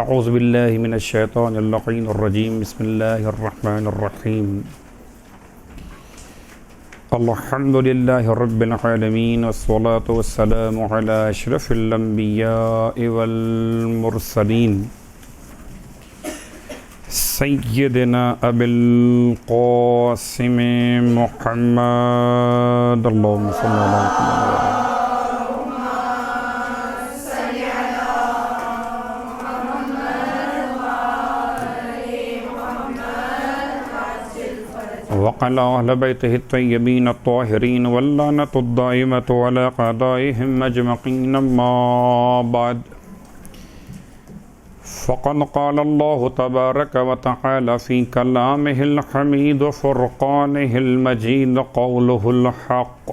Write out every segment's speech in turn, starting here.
اعوذ باللہ من الشیطان اللعین الرجیم بسم اللہ الرحمن الرحیم الحمد للہ رب العالمین والصلاة والسلام علی اشرف الانبیاء والمرسلین سیدنا ابی القاسم محمد اللہم صلی اللہ علیہ وسلم وقال أهل بيته الطيبين الطاهرين واللعنة الدائمة على أعدائهم أجمعين أما بعد فقد قال الله تبارك وتعالى في كلامه الحميد وفرقانه المجيد قوله الحق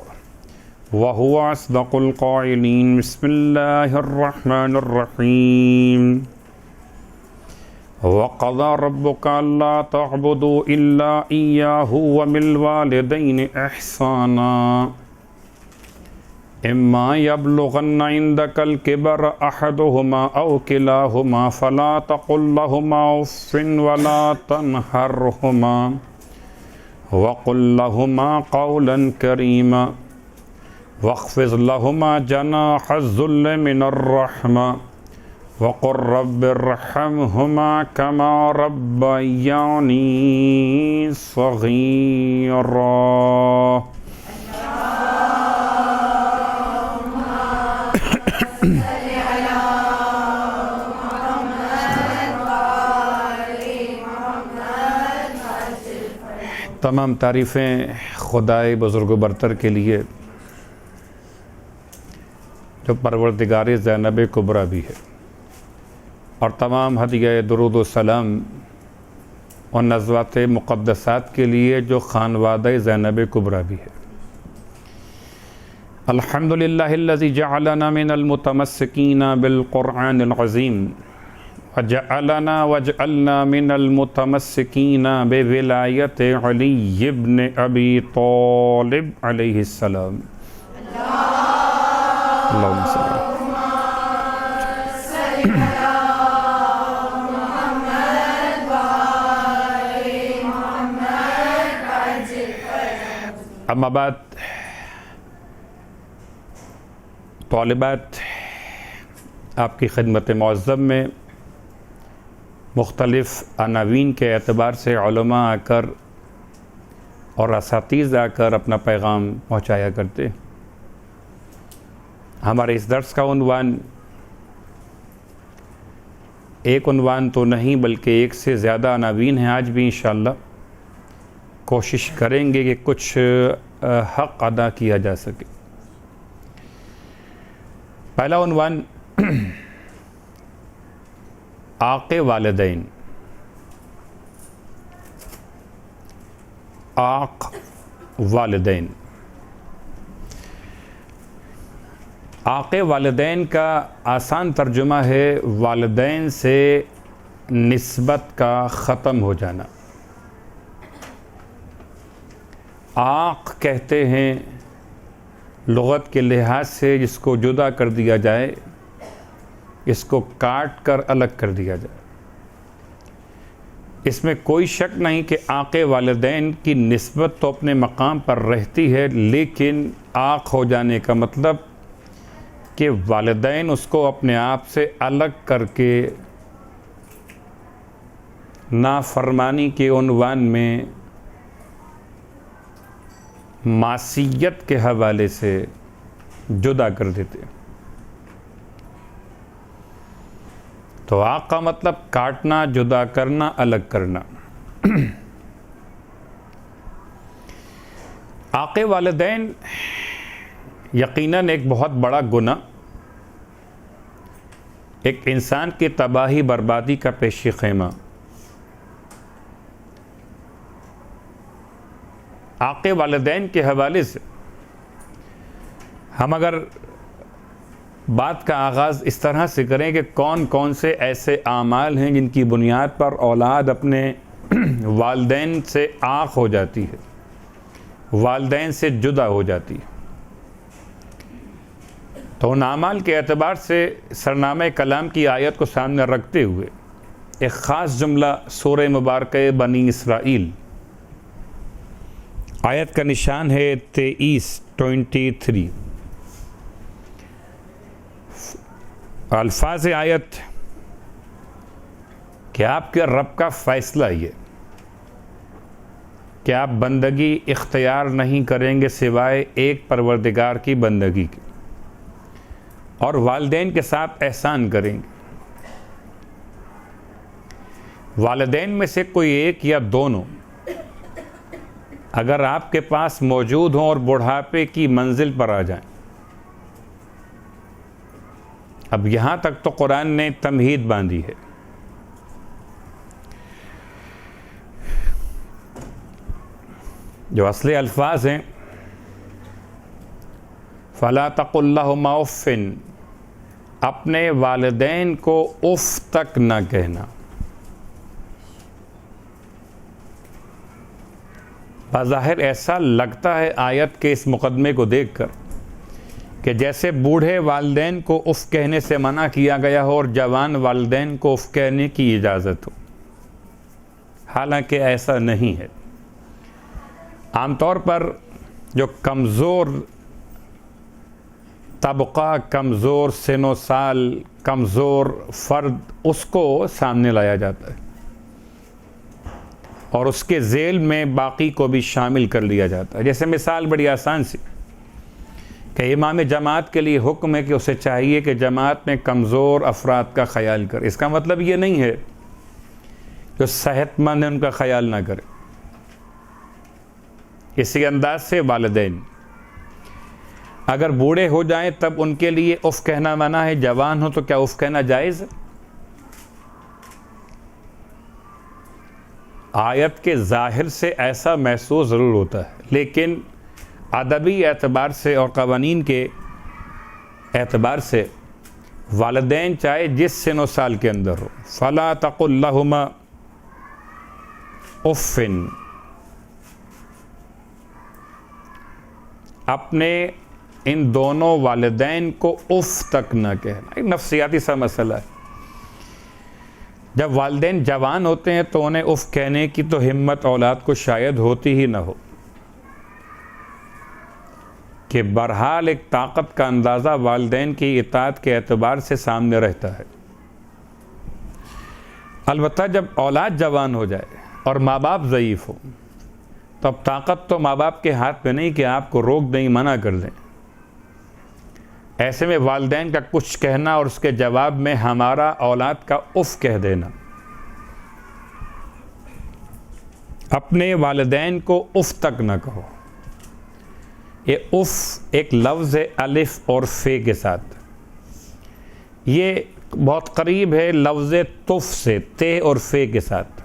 وهو أصدق القائلين بسم الله الرحمن الرحيم وَقَضَى رَبُّكَ أَلَّا تَعْبُدُوا إِلَّا إِيَّاهُ وَبِالْوَالِدَيْنِ إِحْسَانًا إِمَّا يَبْلُغَنَّ عِندَكَ الْكِبَرَ أَحَدُهُمَا أَوْ كِلَاهُمَا فَلَا تَقُل لَّهُمَا أُفٍّ وَلَا تَنْهَرْهُمَا وَقُل لَّهُمَا قَوْلًا كَرِيمًا وَاخْفِضْ لَهُمَا جَنَاحَ الذُّلِّ مِنَ الرَّحْمَةِ وَقُلْ رَبِّ ارْحَمْهُمَا كَمَا رَبَّيَانِي صَغِيرًا تمام تعریفیں خدائے بزرگ و برتر کے لیے جو پروردگار زینب کبریٰ بھی ہے، اور تمام ہدیہ درود و سلام اور نزوات مقدسات کے لیے جو خانوادہ زینب کبریٰ بھی ہے۔ الحمدللہ الذی جعلنا من المتمسکین بالقرآن العظیم وجعلنا من المتمسکین بولایت علی ابن ابی طالب علیہ السلام۔ اللہم صلی اللہ اما بعد، طالبات آپ کی خدمت معظم میں مختلف عناوین کے اعتبار سے علماء آ کر اور اساتذہ آ کر اپنا پیغام پہنچایا کرتے۔ ہمارے اس درس کا عنوان ایک عنوان تو نہیں بلکہ ایک سے زیادہ عناوین ہیں۔ آج بھی انشاءاللہ کوشش کریں گے کہ کچھ حق ادا کیا جا سکے۔ پہلا عنوان عاق والدین۔ عاق والدین، عاق والدین کا آسان ترجمہ ہے والدین سے نسبت کا ختم ہو جانا۔ عاق کہتے ہیں لغت کے لحاظ سے جس کو جدا کر دیا جائے، اس کو کاٹ کر الگ کر دیا جائے۔ اس میں کوئی شک نہیں کہ عاق والدین کی نسبت تو اپنے مقام پر رہتی ہے، لیکن عاق ہو جانے کا مطلب کہ والدین اس کو اپنے آپ سے الگ کر کے نافرمانی کے عنوان میں معصیت کے حوالے سے جدا کر دیتے۔ تو عاق کا مطلب کاٹنا، جدا کرنا، الگ کرنا۔ عاق والدین یقیناً ایک بہت بڑا گناہ، ایک انسان کی تباہی بربادی کا پیشی خیمہ۔ عاق والدین کے حوالے سے ہم اگر بات کا آغاز اس طرح سے کریں کہ کون کون سے ایسے اعمال ہیں جن کی بنیاد پر اولاد اپنے والدین سے عاق ہو جاتی ہے، والدین سے جدا ہو جاتی ہے، تو ان اعمال کے اعتبار سے سرنامہ کلام کی آیت کو سامنے رکھتے ہوئے ایک خاص جملہ سورہ مبارکہ بنی اسرائیل آیت کا نشان ہے 23 الفاظ آیت کہ آپ کے رب کا فیصلہ یہ کہ آپ بندگی اختیار نہیں کریں گے سوائے ایک پروردگار کی بندگی کی، اور والدین کے ساتھ احسان کریں گے۔ والدین میں سے کوئی ایک یا دونوں اگر آپ کے پاس موجود ہوں اور بڑھاپے کی منزل پر آ جائیں۔ اب یہاں تک تو قرآن نے تمہید باندھی ہے۔ جو اصل الفاظ ہیں فَلَا تَقُلْ لَهُمَا اُفٍّ، اپنے والدین کو اف تک نہ کہنا۔ بظاہر ایسا لگتا ہے آیت کے اس مقدمے کو دیکھ کر کہ جیسے بوڑھے والدین کو اف کہنے سے منع کیا گیا ہو اور جوان والدین کو اف کہنے کی اجازت ہو، حالانکہ ایسا نہیں ہے۔ عام طور پر جو کمزور طبقہ، کمزور سن و سال، کمزور فرد، اس کو سامنے لایا جاتا ہے اور اس کے ذیل میں باقی کو بھی شامل کر لیا جاتا ہے۔ جیسے مثال بڑی آسان سی کہ امام جماعت کے لیے حکم ہے کہ اسے چاہیے کہ جماعت میں کمزور افراد کا خیال کرے۔ اس کا مطلب یہ نہیں ہے کہ صحت مند ان کا خیال نہ کرے۔ اسی انداز سے والدین اگر بوڑھے ہو جائیں تب ان کے لیے اف کہنا منع ہے، جوان ہو تو کیا اف کہنا جائز ہے؟ آیت کے ظاہر سے ایسا محسوس ضرور ہوتا ہے، لیکن ادبی اعتبار سے اور قوانین کے اعتبار سے والدین چاہے جس سن و سال کے اندر ہو، فَلَا تَقُلْ لَهُمَا اُفٍّ، اپنے ان دونوں والدین کو اف تک نہ کہنا۔ ایک نفسیاتی سا مسئلہ ہے۔ جب والدین جوان ہوتے ہیں تو انہیں اف کہنے کی تو ہمت اولاد کو شاید ہوتی ہی نہ ہو، کہ بہرحال ایک طاقت کا اندازہ والدین کی اطاعت کے اعتبار سے سامنے رہتا ہے۔ البتہ جب اولاد جوان ہو جائے اور ماں باپ ضعیف ہو تو اب طاقت تو ماں باپ کے ہاتھ میں نہیں کہ آپ کو روک دیں، منع کر دیں۔ ایسے میں والدین کا کچھ کہنا اور اس کے جواب میں ہمارا اولاد کا اف کہہ دینا، اپنے والدین کو اف تک نہ کہو۔ یہ اف ایک لفظ ہے الف اور فے کے ساتھ، یہ بہت قریب ہے لفظ تف سے، تے اور فے کے ساتھ۔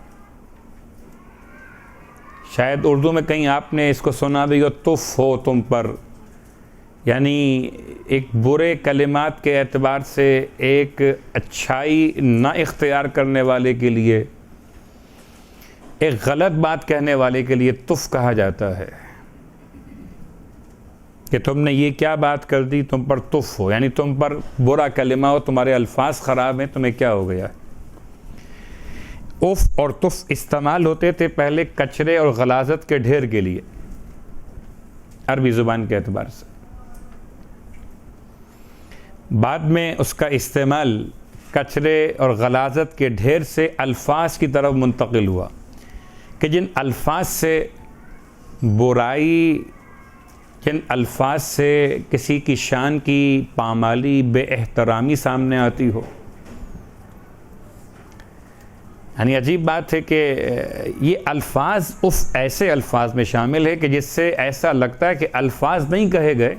شاید اردو میں کہیں آپ نے اس کو سنا بھی ہو، تف ہو تم پر، یعنی ایک برے کلمات کے اعتبار سے ایک اچھائی نہ اختیار کرنے والے کے لیے، ایک غلط بات کہنے والے کے لیے تف کہا جاتا ہے کہ تم نے یہ کیا بات کر دی، تم پر تف ہو، یعنی تم پر برا کلمہ ہو، تمہارے الفاظ خراب ہیں، تمہیں کیا ہو گیا۔ اف اور تف استعمال ہوتے تھے پہلے کچرے اور غلاظت کے ڈھیر کے لیے عربی زبان کے اعتبار سے، بعد میں اس کا استعمال کچرے اور غلاظت کے ڈھیر سے الفاظ کی طرف منتقل ہوا کہ جن الفاظ سے برائی، جن الفاظ سے کسی کی شان کی پامالی، بے احترامی سامنے آتی ہو۔ یعنی عجیب بات ہے کہ یہ الفاظ اف ایسے الفاظ میں شامل ہے کہ جس سے ایسا لگتا ہے کہ الفاظ نہیں کہے گئے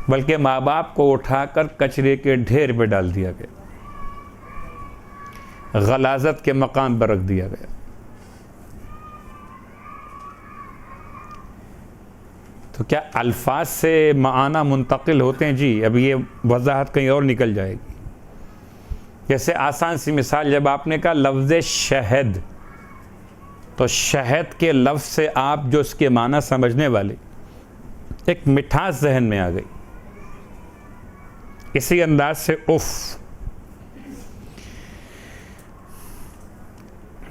بلکہ ماں باپ کو اٹھا کر کچرے کے ڈھیر پہ ڈال دیا گیا، غلاظت کے مقام پر رکھ دیا گیا۔ تو کیا الفاظ سے معنی منتقل ہوتے ہیں؟ جی، اب یہ وضاحت کہیں اور نکل جائے گی۔ جیسے آسان سی مثال، جب آپ نے کہا لفظ شہد، تو شہد کے لفظ سے آپ جو اس کے معنی سمجھنے والے، ایک مٹھاس ذہن میں آ گئی، اسی انداز سے اف.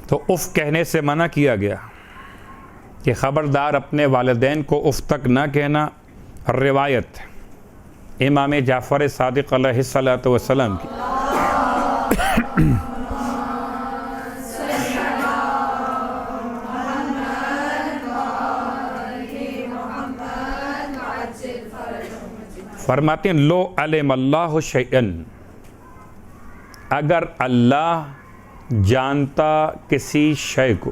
تو اف کہنے سے منع کیا گیا کہ خبردار اپنے والدین کو اف تک نہ کہنا. روایت امام جعفر صادق علیہ الصلوۃ والسلام کی فرماتے ہیں لو علم اللہ شیئن، اگر اللہ جانتا کسی شے کو،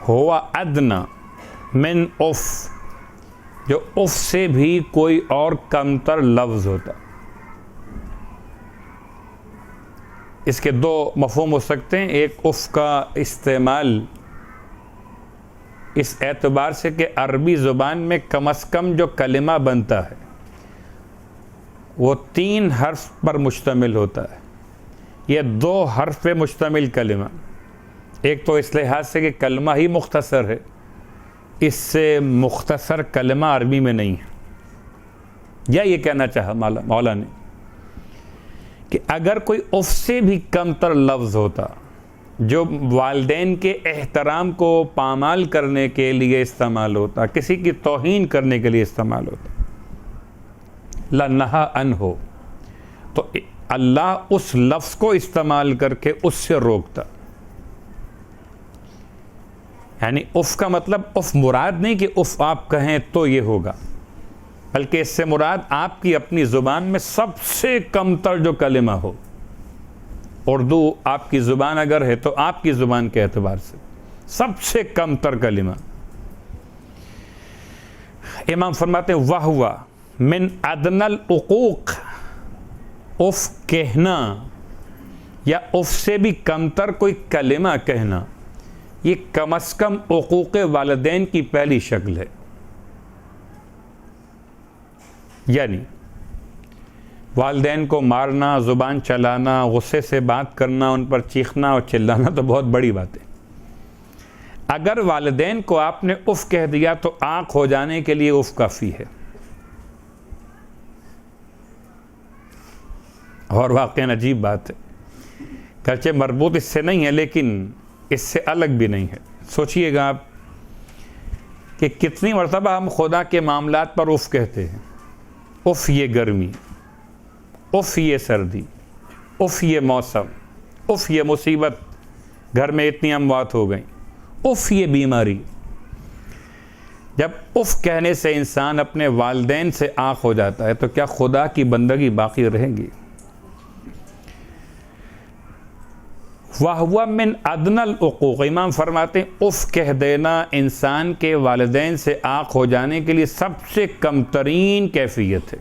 ہوا ادنا من اف، جو اف سے بھی کوئی اور کمتر لفظ ہوتا. اس کے دو مفہوم ہو سکتے ہیں. ایک اف کا استعمال اس اعتبار سے کہ عربی زبان میں کم از کم جو کلمہ بنتا ہے وہ 3 حرف پر مشتمل ہوتا ہے. یہ 2 حرف پہ مشتمل کلمہ، ایک تو اس لحاظ سے کہ کلمہ ہی مختصر ہے، اس سے مختصر کلمہ عربی میں نہیں ہے. یا یہ کہنا چاہا مولا نے کہ اگر کوئی اف سے بھی کم تر لفظ ہوتا جو والدین کے احترام کو پامال کرنے کے لیے استعمال ہوتا، کسی کی توہین کرنے کے لیے استعمال ہوتا، لَنَهَا عَنْهُ، تو اللہ اس لفظ کو استعمال کر کے اس سے روکتا. یعنی اف کا مطلب اف مراد نہیں کہ اف آپ کہیں تو یہ ہوگا، بلکہ اس سے مراد آپ کی اپنی زبان میں سب سے کم تر جو کلمہ ہو. اردو آپ کی زبان اگر ہے تو آپ کی زبان کے اعتبار سے سب سے کم تر کلمہ. امام فرماتے ہیں وَهُوَ من ادنى العقوق، اف کہنا یا اف سے بھی کمتر کوئی کلمہ کہنا یہ کم از کم عقوق والدین کی پہلی شکل ہے. یعنی والدین کو مارنا، زبان چلانا، غصے سے بات کرنا، ان پر چیخنا اور چلانا تو بہت بڑی بات ہے. اگر والدین کو آپ نے اف کہہ دیا تو آنکھ ہو جانے کے لیے اف کافی ہے. اور واقعاً عجیب بات ہے، گرچہ مربوط اس سے نہیں ہے لیکن اس سے الگ بھی نہیں ہے. سوچئے گا آپ کہ کتنی مرتبہ ہم خدا کے معاملات پر اف کہتے ہیں. اف یہ گرمی، اف یہ سردی، اف یہ موسم، اف یہ مصیبت، گھر میں اتنی اموات ہو گئیں، اف یہ بیماری. جب اف کہنے سے انسان اپنے والدین سے آنکھ ہو جاتا ہے تو کیا خدا کی بندگی باقی رہے گی؟ وَهُوَ مِنْ أَدْنَى الْعُقُوقِ، امام فرماتے ہیں اف کہہ دینا انسان کے والدین سے آنکھ ہو جانے کے لیے سب سے کم ترین کیفیت ہے.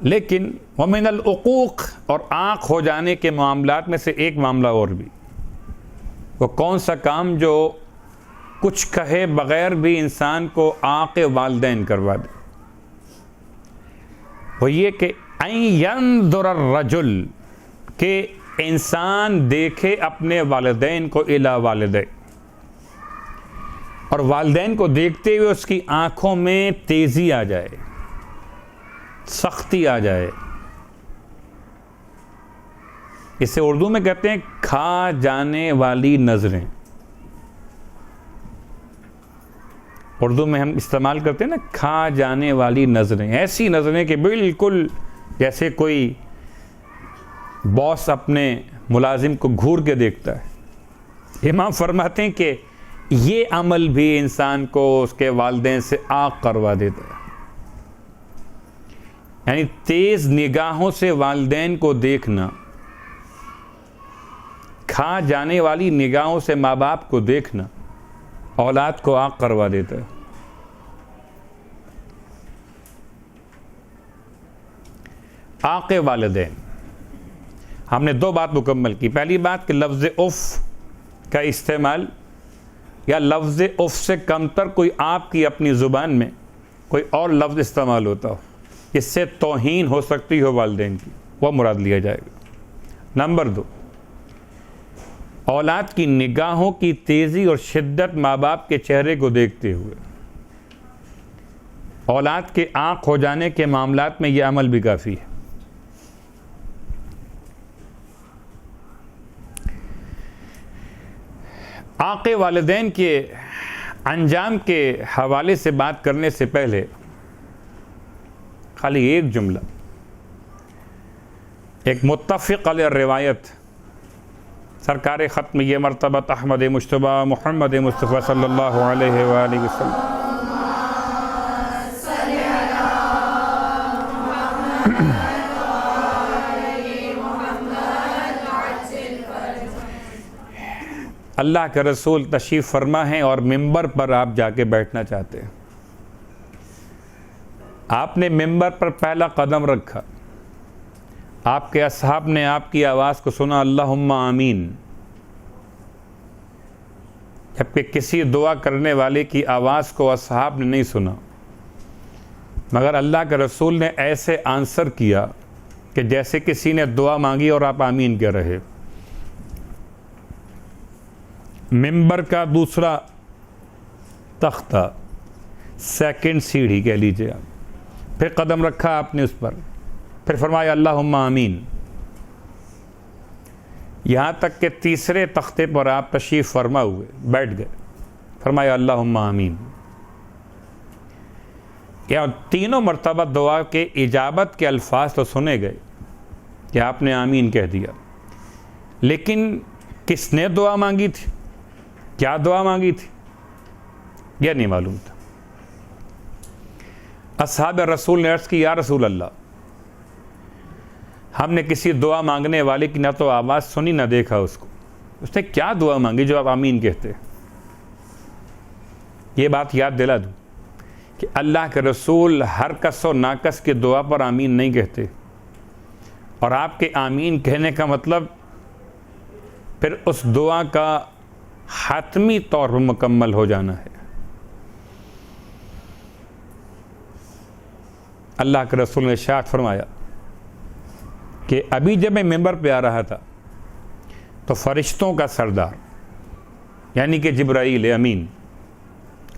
لیکن وَمِنَ الْعُقُوقِ، اور آنکھ ہو جانے کے معاملات میں سے ایک معاملہ اور بھی. وہ کون سا کام جو کچھ کہے بغیر بھی انسان کو آنکھ والدین کروا دے؟ وہ یہ کہ اَن يَنظُرَ الرَّجُلُ، کہ انسان دیکھے اپنے والدین کو اِلیٰ والدیہ، اور والدین کو دیکھتے ہوئے اس کی آنکھوں میں تیزی آ جائے، سختی آ جائے. اسے اردو میں کہتے ہیں کھا جانے والی نظریں. اردو میں ہم استعمال کرتے ہیں نا کھا جانے والی نظریں. ایسی نظریں کہ بالکل جیسے کوئی باس اپنے ملازم کو گھور کے دیکھتا ہے. امام فرماتے ہیں کہ یہ عمل بھی انسان کو اس کے والدین سے آنکھ کروا دیتا ہے. یعنی تیز نگاہوں سے والدین کو دیکھنا، کھا جانے والی نگاہوں سے ماں باپ کو دیکھنا اولاد کو آنکھ کروا دیتا ہے. آنکھ والدین، ہم نے 2 بات مکمل کی. پہلی بات کہ لفظ اف کا استعمال یا لفظ اف سے کمتر کوئی آپ کی اپنی زبان میں کوئی اور لفظ استعمال ہوتا ہو، اس سے توہین ہو سکتی ہو والدین کی، وہ مراد لیا جائے گا. نمبر 2، اولاد کی نگاہوں کی تیزی اور شدت ماں باپ کے چہرے کو دیکھتے ہوئے اولاد کے آنکھ ہو جانے کے معاملات میں یہ عمل بھی کافی ہے۔ آنکھ والدین کے انجام کے حوالے سے بات کرنے سے پہلے خالی ایک جملہ، ایک متفق علیہ روایت سرکار ختم یہ مرتبہ احمد مجتبیٰ محمد مصطفیٰ صلی اللہ علیہ وآلہ وسلم اللہ کے رسول تشریف فرما ہیں اور ممبر پر آپ جا کے بیٹھنا چاہتے ہیں۔ آپ نے ممبر پر پہلا قدم رکھا، آپ کے اصحاب نے آپ کی آواز کو سنا، اللہم آمین، جبکہ کسی دعا کرنے والے کی آواز کو اصحاب نے نہیں سنا، مگر اللہ کے رسول نے ایسے آنسر کیا کہ جیسے کسی نے دعا مانگی اور آپ آمین کہہ رہے۔ ممبر کا دوسرا تختہ، سیکنڈ سیڑھی کہہ لیجئے آپ، پھر قدم رکھا آپ نے اس پر، پھر فرمایا اللہم آمین، یہاں تک کہ تیسرے تختے پر آپ تشریف فرما ہوئے بیٹھ گئے، فرمایا اللہم آمین۔ یا تینوں مرتبہ دعا کے اجابت کے الفاظ تو سنے گئے کہ آپ نے آمین کہہ دیا، لیکن کس نے دعا مانگی تھی، کیا دعا مانگی تھی، یہ نہیں معلوم تھا۔ اصحاب رسول نے عرض کی، یا رسول اللہ، ہم نے کسی دعا مانگنے والے کی نہ تو آواز سنی نہ دیکھا اس کو، اس نے کیا دعا مانگی جو آپ آمین کہتے؟ یہ بات یاد دلا دوں کہ اللہ کے رسول ہر کس و ناکس کی دعا پر آمین نہیں کہتے، اور آپ کے آمین کہنے کا مطلب پھر اس دعا کا حتمی طور پر مکمل ہو جانا ہے۔ اللہ کے رسول نے ارشاد فرمایا کہ ابھی جب میں ممبر پہ آ رہا تھا تو فرشتوں کا سردار یعنی کہ جبرائیل امین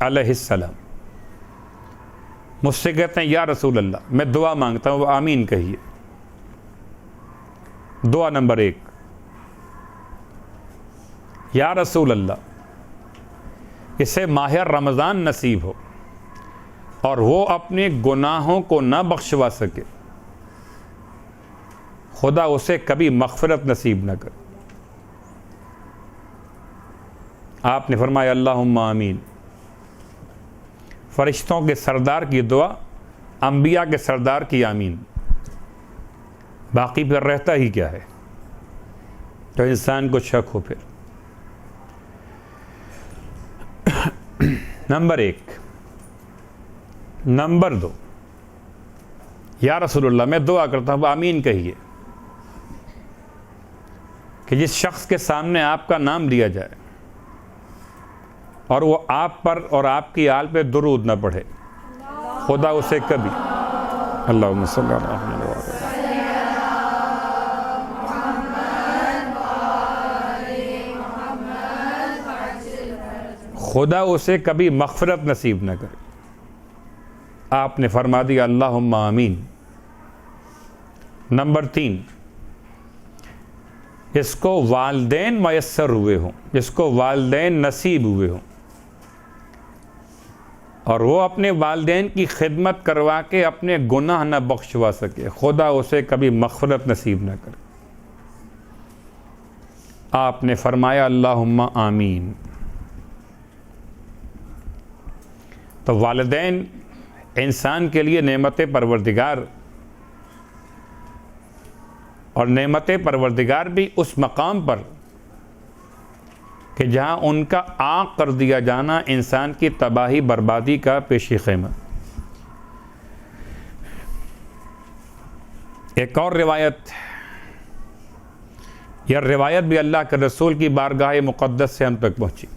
علیہ السلام مجھ سے کہتے ہیں، یا رسول اللہ، میں دعا مانگتا ہوں، وہ آمین کہیے۔ دعا نمبر 1، یا رسول اللہ، اسے ماہ رمضان نصیب ہو اور وہ اپنے گناہوں کو نہ بخشوا سکے، خدا اسے کبھی مغفرت نصیب نہ کرے۔ آپ نے فرمایا اللہم آمین۔ فرشتوں کے سردار کی دعا، انبیاء کے سردار کی آمین، باقی پھر رہتا ہی کیا ہے تو انسان کو شک ہو۔ پھر نمبر 1۔ نمبر 2، یا رسول اللہ، میں دعا کرتا ہوں، آمین کہیے، کہ جس شخص کے سامنے آپ کا نام لیا جائے اور وہ آپ پر اور آپ کی آل پہ درود نہ پڑھے، خدا اسے کبھی، اللہم صلی اللہ علیہ وسلم، خدا اسے کبھی مغفرت نصیب نہ کرے۔ آپ نے فرما دیا اللہم آمین۔ نمبر 3، جس کو والدین میسر ہوئے ہوں، جس کو والدین نصیب ہوئے ہوں اور وہ اپنے والدین کی خدمت کروا کے اپنے گناہ نہ بخشوا سکے، خدا اسے کبھی مغفرت نصیب نہ کرے۔ آپ نے فرمایا اللہم آمین۔ تو والدین انسان کے لیے نعمت پروردگار، اور نعمت پروردگار بھی اس مقام پر کہ جہاں ان کا عاق کر دیا جانا انسان کی تباہی بربادی کا پیش خیمہ۔ ایک اور روایت، یہ روایت بھی اللہ کے رسول کی بارگاہ مقدس سے ہم تک پہنچی۔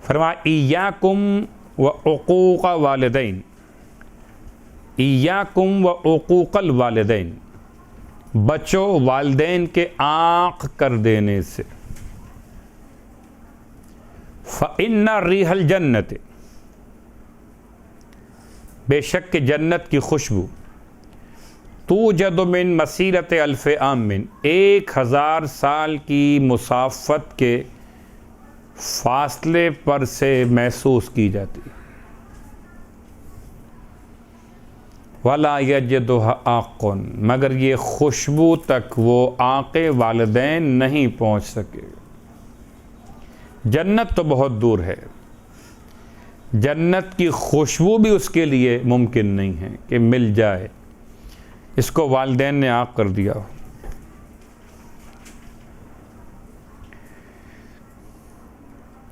فرمایا ایاکم وعقوق والدین، ایاکم وعقوق الوالدین، بچو والدین کے عاق کر دینے سے۔ فَإِنَّ رِيحَ الْجَنَّةِ، بے شک کہ جنت کی خوشبو توجد من مسیرت الف عام من 1000 سال کی مسافت کے فاصلے پر سے محسوس کی جاتی ہے. وَلَا يَجِدُهَا عَاقٌ مگر یہ خوشبو تک وہ عاق والدین نہیں پہنچ سکے. جنت تو بہت دور ہے، جنت کی خوشبو بھی اس کے لیے ممکن نہیں ہے کہ مل جائے. اس کو والدین نے عاق کر دیا.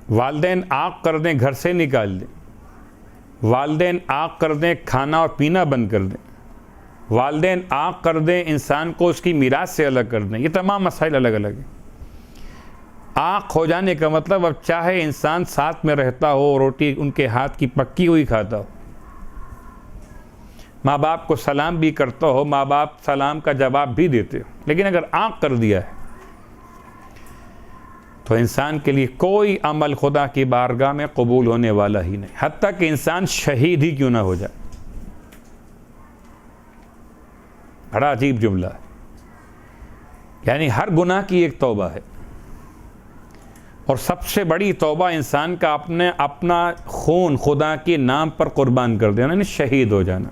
والدین عاق کر دیں، گھر سے نکال دیں. والدین عاق کر دیں، کھانا اور پینا بند کر دیں. والدین عاق کر دیں، انسان کو اس کی میراث سے الگ کر دیں. یہ تمام مسائل الگ الگ ہیں. عاق ہو جانے کا مطلب اب چاہے انسان ساتھ میں رہتا ہو، روٹی ان کے ہاتھ کی پکی ہوئی کھاتا ہو، ماں باپ کو سلام بھی کرتا ہو، ماں باپ سلام کا جواب بھی دیتے ہو، لیکن اگر عاق کر دیا ہے تو انسان کے لیے کوئی عمل خدا کی بارگاہ میں قبول ہونے والا ہی نہیں، حتیٰ کہ انسان شہید ہی کیوں نہ ہو جائے. بڑا عجیب جملہ ہے. یعنی ہر گناہ کی ایک توبہ ہے، اور سب سے بڑی توبہ انسان کا اپنا خون خدا کے نام پر قربان کر دینا، یعنی شہید ہو جانا.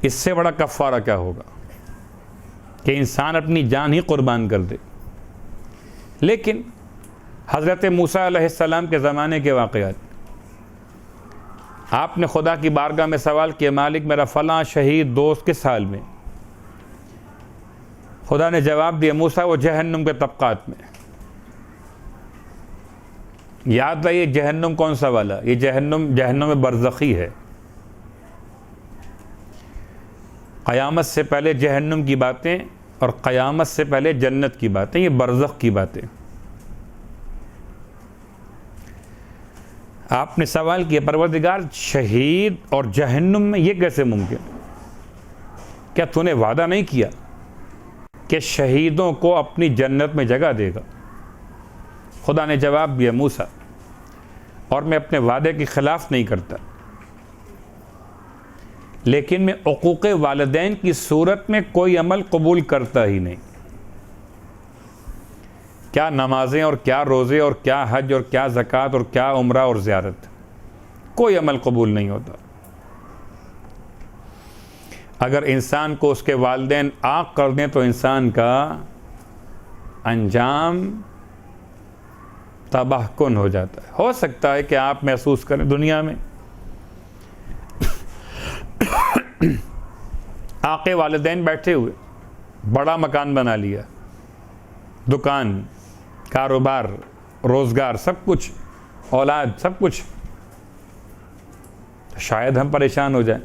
اس سے بڑا کفارہ کیا ہوگا کہ انسان اپنی جان ہی قربان کر دے. لیکن حضرت موسیٰ علیہ السلام کے زمانے کے واقعات، آپ نے خدا کی بارگاہ میں سوال کیا، مالک میرا فلاں شہید دوست کس حال میں؟ خدا نے جواب دیا، موسیٰ وہ جہنم کے طبقات میں. یاد رہے یہ جہنم کون سا والا؟ یہ جہنم برزخی ہے. قیامت سے پہلے جہنم کی باتیں اور قیامت سے پہلے جنت کی باتیں، یہ برزخ کی باتیں. آپ نے سوال کیا پروردگار شہید اور جہنم میں یہ کیسے ممکن؟ کیا تو نے وعدہ نہیں کیا کہ شہیدوں کو اپنی جنت میں جگہ دے گا؟ خدا نے جواب دیا، موسیٰ اور میں اپنے وعدے کے خلاف نہیں کرتا، لیکن میں حقوق والدین کی صورت میں کوئی عمل قبول کرتا ہی نہیں. کیا نمازیں اور کیا روزے اور کیا حج اور کیا زکوٰۃ اور کیا عمرہ اور زیارت، کوئی عمل قبول نہیں ہوتا. اگر انسان کو اس کے والدین عاق کر دیں تو انسان کا انجام تباہ کن ہو جاتا ہے. ہو سکتا ہے کہ آپ محسوس کریں دنیا میں عاق والدین بیٹھے ہوئے، بڑا مکان بنا لیا، دکان، کاروبار، روزگار، سب کچھ، اولاد، سب کچھ. شاید ہم پریشان ہو جائیں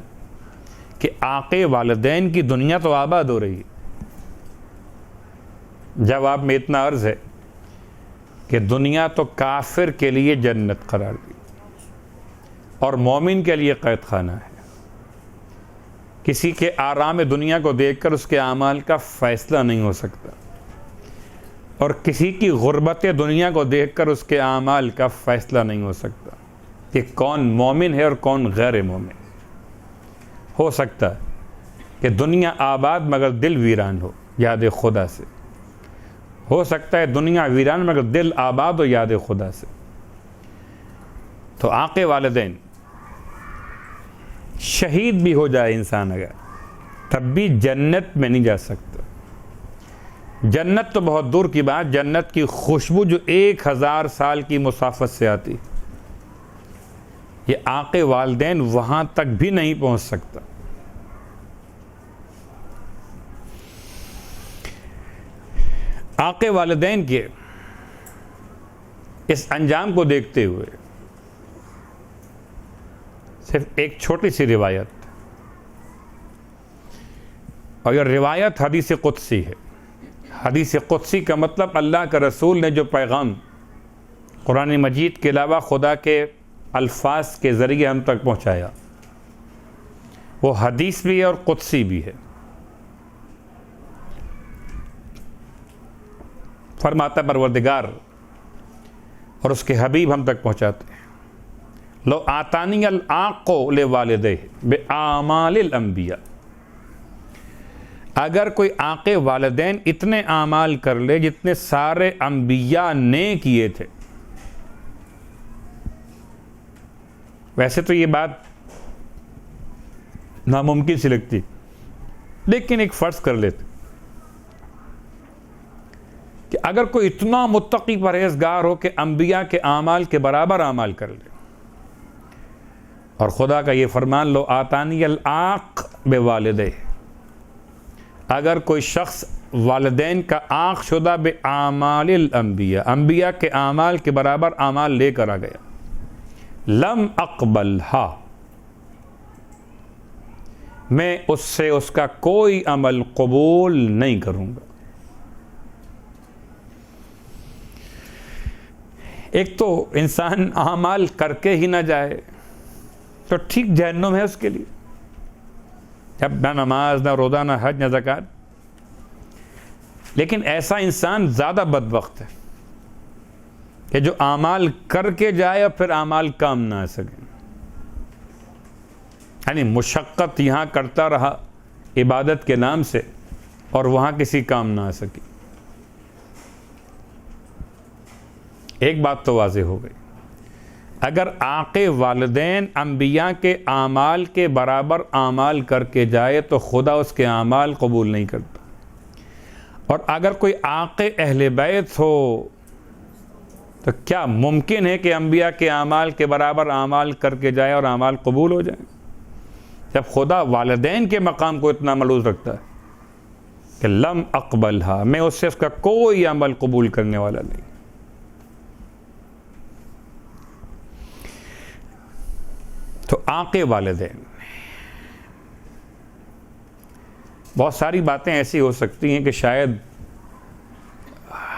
کہ عاق والدین کی دنیا تو آباد ہو رہی ہے. جواب میں اتنا عرض ہے کہ دنیا تو کافر کے لیے جنت قرار دی اور مومن کے لیے قید خانہ ہے. کسی کے آرام دنیا کو دیکھ کر اس کے اعمال کا فیصلہ نہیں ہو سکتا، اور کسی کی غربت دنیا کو دیکھ کر اس کے اعمال کا فیصلہ نہیں ہو سکتا کہ کون مومن ہے اور کون غیر مومن. ہو سکتا ہے کہ دنیا آباد مگر دل ویران ہو یاد خدا سے، ہو سکتا ہے دنیا ویران مگر دل آباد ہو یاد خدا سے. تو عاق والدین، شہید بھی ہو جائے انسان اگر، تب بھی جنت میں نہیں جا سکتا. جنت تو بہت دور کی بات، جنت کی خوشبو جو 1000 سال کی مسافت سے آتی، یہ عاق والدین وہاں تک بھی نہیں پہنچ سکتا. عاق والدین کے اس انجام کو دیکھتے ہوئے صرف ایک چھوٹی سی روایت، اور یہ روایت حدیث قدسی ہے. حدیث قدسی کا مطلب اللہ کا رسول نے جو پیغام قرآن مجید کے علاوہ خدا کے الفاظ کے ذریعے ہم تک پہنچایا، وہ حدیث بھی ہے اور قدسی بھی ہے. فرماتا پروردگار اور اس کے حبیب ہم تک پہنچاتے ہیں، لو آتانی العاق لوالدہ بأعمال الانبیاء، اگر کوئی عاق والدین اتنے اعمال کر لے جتنے سارے انبیاء نے کیے تھے. ویسے تو یہ بات ناممکن سی لگتی، لیکن ایک فرض کر لیتے کہ اگر کوئی اتنا متقی پرہیزگار ہو کہ انبیاء کے اعمال کے برابر اعمال کر لے، اور خدا کا یہ فرمان لو آتانی العاق بوالدہ، اگر کوئی شخص والدین کا عاق شدہ بأعمال الانبیاء، انبیاء کے اعمال کے برابر اعمال لے کر آ گیا، لم اقبلھا، میں اس سے اس کا کوئی عمل قبول نہیں کروں گا. ایک تو انسان اعمال کر کے ہی نہ جائے تو ٹھیک جہنم ہے اس کے لیے، جب نہ نماز، نہ روزہ، نہ حج، نہ زکوٰۃ. لیکن ایسا انسان زیادہ بدبخت ہے کہ جو اعمال کر کے جائے اور پھر اعمال کام نہ آ سکے. یعنی مشقت یہاں کرتا رہا عبادت کے نام سے اور وہاں کسی کام نہ آ سکی. ایک بات تو واضح ہو گئی، اگر عاق والدین انبیاء کے اعمال کے برابر اعمال کر کے جائے تو خدا اس کے اعمال قبول نہیں کرتا. اور اگر کوئی عاق اہل بیت ہو تو کیا ممکن ہے کہ انبیاء کے اعمال کے برابر اعمال کر کے جائے اور اعمال قبول ہو جائیں؟ جب خدا والدین کے مقام کو اتنا ملوث رکھتا ہے کہ لم اقبلھا، میں اس سے اس کا کوئی عمل قبول کرنے والا نہیں. تو عاق والدین، بہت ساری باتیں ایسی ہو سکتی ہیں کہ شاید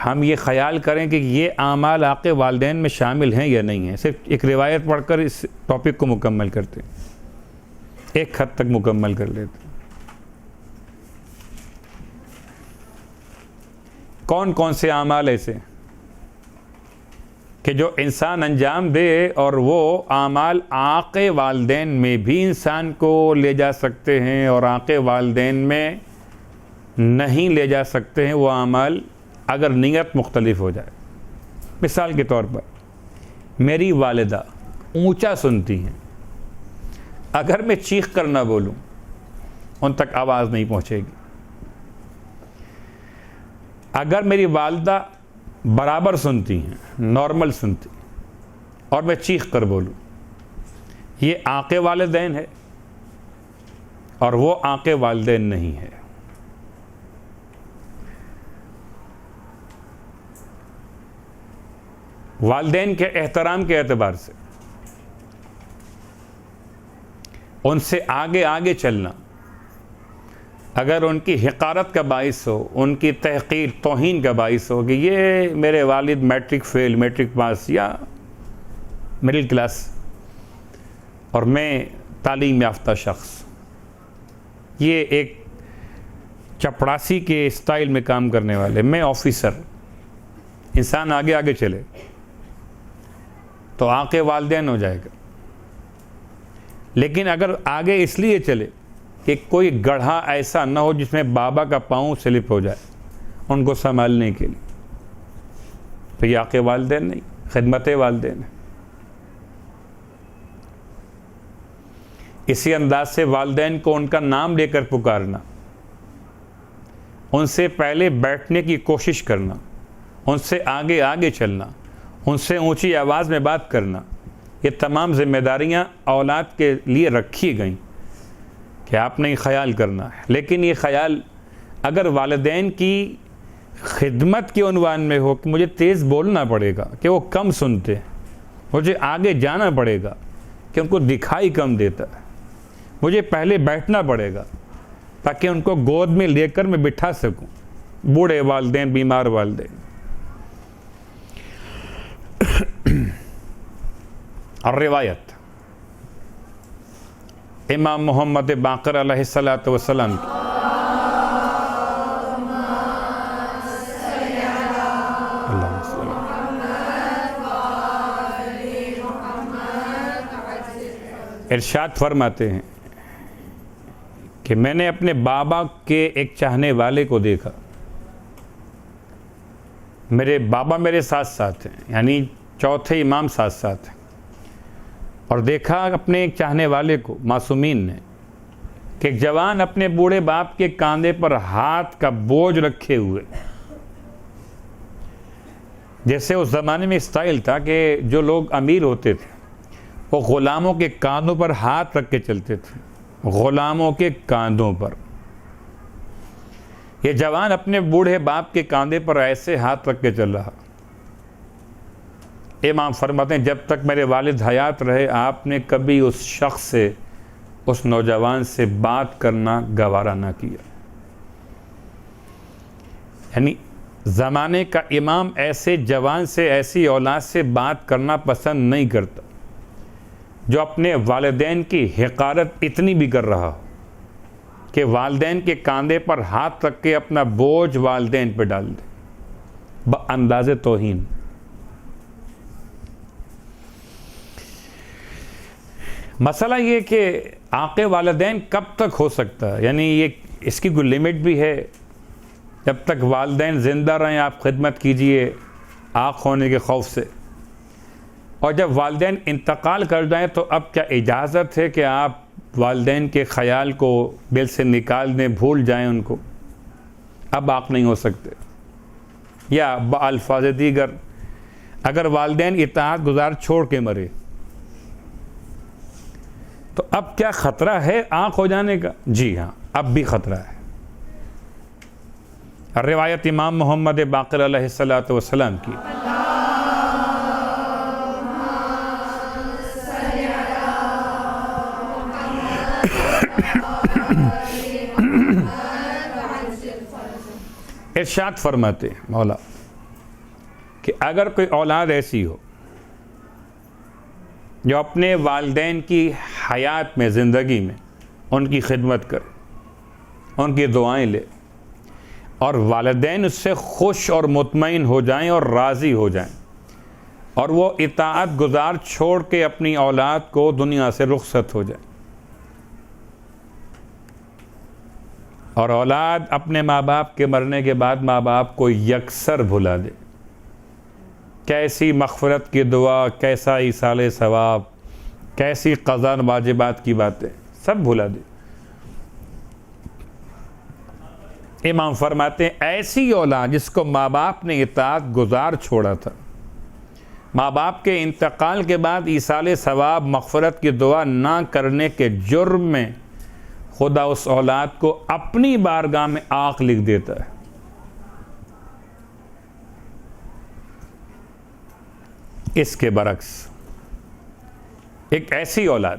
ہم یہ خیال کریں کہ یہ اعمال عاق والدین میں شامل ہیں یا نہیں ہیں. صرف ایک روایت پڑھ کر اس ٹاپک کو مکمل کرتے ہیں، ایک حد تک مکمل کر لیتے ہیں. کون کون سے اعمال ایسے کہ جو انسان انجام دے اور وہ اعمال عاق والدین میں بھی انسان کو لے جا سکتے ہیں اور عاق والدین میں نہیں لے جا سکتے ہیں؟ وہ اعمال اگر نیت مختلف ہو جائے. مثال کے طور پر میری والدہ اونچا سنتی ہیں، اگر میں چیخ کر نہ بولوں ان تک آواز نہیں پہنچے گی. اگر میری والدہ برابر سنتی ہیں، نارمل سنتی، اور میں چیخ کر بولوں، یہ عاق والدین ہے اور وہ عاق والدین نہیں ہے. والدین کے احترام کے اعتبار سے ان سے آگے آگے چلنا اگر ان کی حقارت کا باعث ہو، ان کی تحقیر توہین کا باعث ہو کہ یہ میرے والد میٹرک فیل، میٹرک پاس یا مڈل کلاس اور میں تعلیم یافتہ شخص، یہ ایک چپڑاسی کے اسٹائل میں کام کرنے والے، میں آفیسر، انسان آگے آگے چلے تو عاق والدین ہو جائے گا. لیکن اگر آگے اس لیے چلے کہ کوئی گڑھا ایسا نہ ہو جس میں بابا کا پاؤں سلپ ہو جائے ان کو سنبھالنے کے لیے، تو یہ عاق والدین نہیں، خدمت والدین ہے. اسی انداز سے والدین کو ان کا نام لے کر پکارنا، ان سے پہلے بیٹھنے کی کوشش کرنا، ان سے آگے آگے چلنا، ان سے اونچی آواز میں بات کرنا، یہ تمام ذمہ داریاں اولاد کے لیے رکھی گئیں کہ آپ نے خیال کرنا ہے. لیکن یہ خیال اگر والدین کی خدمت کے عنوان میں ہو کہ مجھے تیز بولنا پڑے گا کہ وہ کم سنتے ہیں، مجھے آگے جانا پڑے گا کہ ان کو دکھائی کم دیتا ہے، مجھے پہلے بیٹھنا پڑے گا تاکہ ان کو گود میں لے کر میں بٹھا سکوں، بوڑھے والدین، بیمار والدین. اور روایت امام محمد باقر علیہ السلام کی ارشاد فرماتے ہیں کہ میں نے اپنے بابا کے ایک چاہنے والے کو دیکھا، میرے بابا میرے ساتھ ساتھ ہیں، یعنی چوتھے امام ساتھ ساتھ ہیں، اور دیکھا اپنے ایک چاہنے والے کو معصومین نے کہ ایک جوان اپنے بوڑھے باپ کے کاندھے پر ہاتھ کا بوجھ رکھے ہوئے، جیسے اس زمانے میں اسٹائل تھا کہ جو لوگ امیر ہوتے تھے وہ غلاموں کے کاندھوں پر ہاتھ رکھ کے چلتے تھے، غلاموں کے کاندھوں پر۔ یہ جوان اپنے بوڑھے باپ کے کاندھے پر ایسے ہاتھ رکھ کے چل رہا۔ امام فرماتے ہیں جب تک میرے والد حیات رہے آپ نے کبھی اس شخص سے، اس نوجوان سے بات کرنا گوارا نہ کیا۔ یعنی زمانے کا امام ایسے جوان سے، ایسی اولاد سے بات کرنا پسند نہیں کرتا جو اپنے والدین کی حقارت اتنی بھی کر رہا ہو کہ والدین کے کاندھے پر ہاتھ رکھ کے اپنا بوجھ والدین پہ ڈال دے بأنداز توہین۔ مسئلہ یہ کہ عاق والدین کب تک ہو سکتا ہے، یعنی یہ اس کی کوئی لمٹ بھی ہے؟ جب تک والدین زندہ رہیں آپ خدمت کیجئے عاق ہونے کے خوف سے، اور جب والدین انتقال کر جائیں تو اب کیا اجازت ہے کہ آپ والدین کے خیال کو دل سے نکال دیں، بھول جائیں ان کو؟ اب عاق نہیں ہو سکتے۔ یا بالفاظ دیگر اگر والدین اطاعت گزار چھوڑ کے مرے تو اب کیا خطرہ ہے عاق ہو جانے کا؟ جی ہاں، اب بھی خطرہ ہے۔ روایت امام محمد باقر علیہ السلام کی، ارشاد فرماتے ہیں مولا کہ اگر کوئی اولاد ایسی ہو جو اپنے والدین کی حیات میں، زندگی میں ان کی خدمت کرے، ان کی دعائیں لے، اور والدین اس سے خوش اور مطمئن ہو جائیں اور راضی ہو جائیں، اور وہ اطاعت گزار چھوڑ کے اپنی اولاد کو دنیا سے رخصت ہو جائے، اور اولاد اپنے ماں باپ کے مرنے کے بعد ماں باپ کو یکسر بھلا دے، کیسی مغفرت کی دعا، کیسا ایصال ثواب، کیسی قضا واجبات کی باتیں سب بھلا دے۔ امام فرماتے ہیں ایسی اولاد جس کو ماں باپ نے اطاعت گزار چھوڑا تھا، ماں باپ کے انتقال کے بعد ایصال ثواب، مغفرت کی دعا نہ کرنے کے جرم میں خدا اس اولاد کو اپنی بارگاہ میں عاق لکھ دیتا ہے۔ اس کے برعکس ایک ایسی اولاد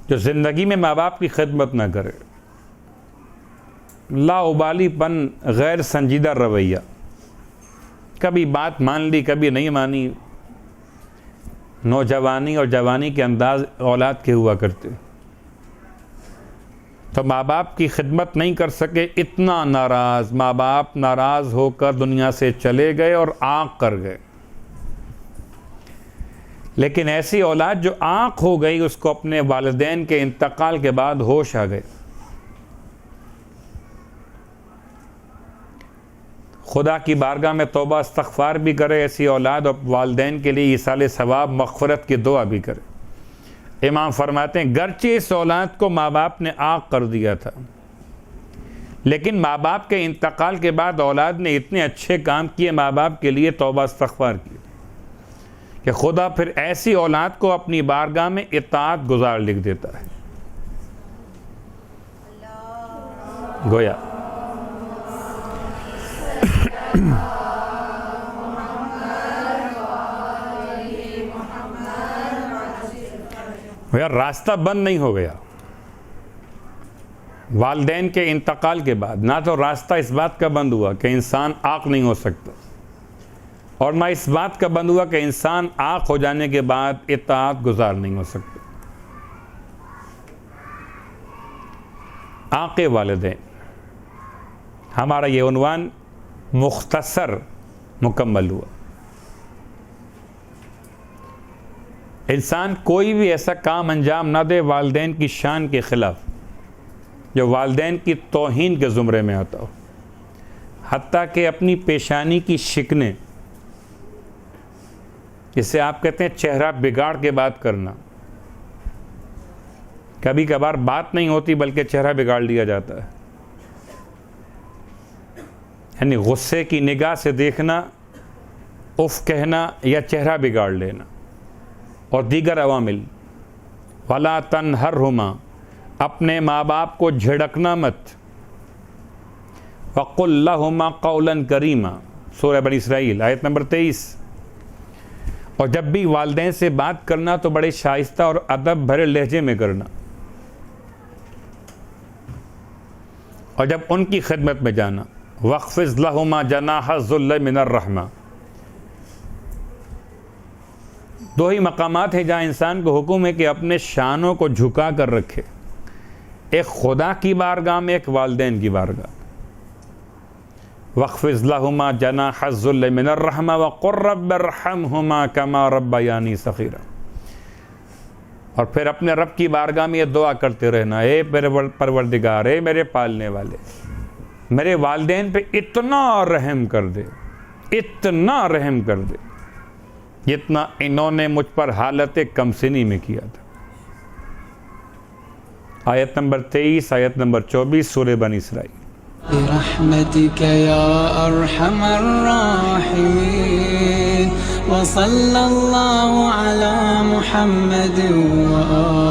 جو زندگی میں ماں باپ کی خدمت نہ کرے، لا ابالی پن، غیر سنجیدہ رویہ، کبھی بات مان لی کبھی نہیں مانی، نوجوانی اور جوانی کے انداز اولاد کے ہوا کرتے، تو ماں باپ کی خدمت نہیں کر سکے، اتنا ناراض، ماں باپ ناراض ہو کر دنیا سے چلے گئے اور عاق کر گئے۔ لیکن ایسی اولاد جو عاق ہو گئی، اس کو اپنے والدین کے انتقال کے بعد ہوش آ گئے، خدا کی بارگاہ میں توبہ استغفار بھی کرے ایسی اولاد، اور والدین کے لیے ایصال ثواب، مغفرت کی دعا بھی کرے۔ امام فرماتے ہیں گرچہ اس اولاد کو ماں باپ نے عاق کر دیا تھا، لیکن ماں باپ کے انتقال کے بعد اولاد نے اتنے اچھے کام کیے ماں باپ کے لیے، توبہ استغفار کی، کہ خدا پھر ایسی اولاد کو اپنی بارگاہ میں اطاعت گزار لکھ دیتا ہے۔ گویا راستہ بند نہیں ہو گیا والدین کے انتقال کے بعد، نہ تو راستہ اس بات کا بند ہوا کہ انسان عاق نہیں ہو سکتا، اور نہ اس بات کا بند ہوا کہ انسان عاق ہو جانے کے بعد اطاعت گزار نہیں ہو سکتا۔ عاق والدین، ہمارا یہ عنوان مختصر مکمل ہوا۔ انسان کوئی بھی ایسا کام انجام نہ دے والدین کی شان کے خلاف جو والدین کی توہین کے زمرے میں آتا ہو، حتیٰ کہ اپنی پیشانی کی شکنیں، جسے آپ کہتے ہیں چہرہ بگاڑ کے بات کرنا، کبھی کبھار بات نہیں ہوتی بلکہ چہرہ بگاڑ لیا جاتا ہے، یعنی غصے کی نگاہ سے دیکھنا، اف کہنا یا چہرہ بگاڑ لینا، اور دیگر عوامل۔ وَلَا تَنْهَرْهُمَا، اپنے ماں باپ کو جھڑکنا مت۔ وَقُلْ لَهُمَا قَوْلًا كَرِيمًا، سورہ بنی اسرائیل آیت نمبر 23۔ اور جب بھی والدین سے بات کرنا تو بڑے شائستہ اور ادب بھرے لہجے میں کرنا، اور جب ان کی خدمت میں جانا وَاخْفِضْ لَهُمَا جَنَاحَ الذُّلِّ مِنَ الرَّحْمَةِ۔ دو ہی مقامات ہیں جہاں انسان کو حکم ہے کہ اپنے شانوں کو جھکا کر رکھے، ایک خدا کی بارگاہ میں، ایک والدین کی بارگاہ۔ وَاخْفِضْ لَهُمَا جَنَاحَ الذُّلِّ مِنَ الرَّحْمَةِ وَقُلْ رَبِّ ارْحَمْهُمَا كَمَا رَبَّيَانِي صَغِيرًا۔ اور پھر اپنے رب کی بارگاہ میں یہ دعا کرتے رہنا، اے میرے پروردگار، اے میرے پالنے والے، میرے والدین پہ اتنا رحم کر دے، اتنا رحم کر دے جتنا انہوں نے مجھ پر حالت کمسنی میں کیا تھا۔ آیت نمبر 23، آیت نمبر 24، سورہ بنی اسرائیل۔ برحمتك يا أرحم الراحمين، وصلى الله على محمد وآله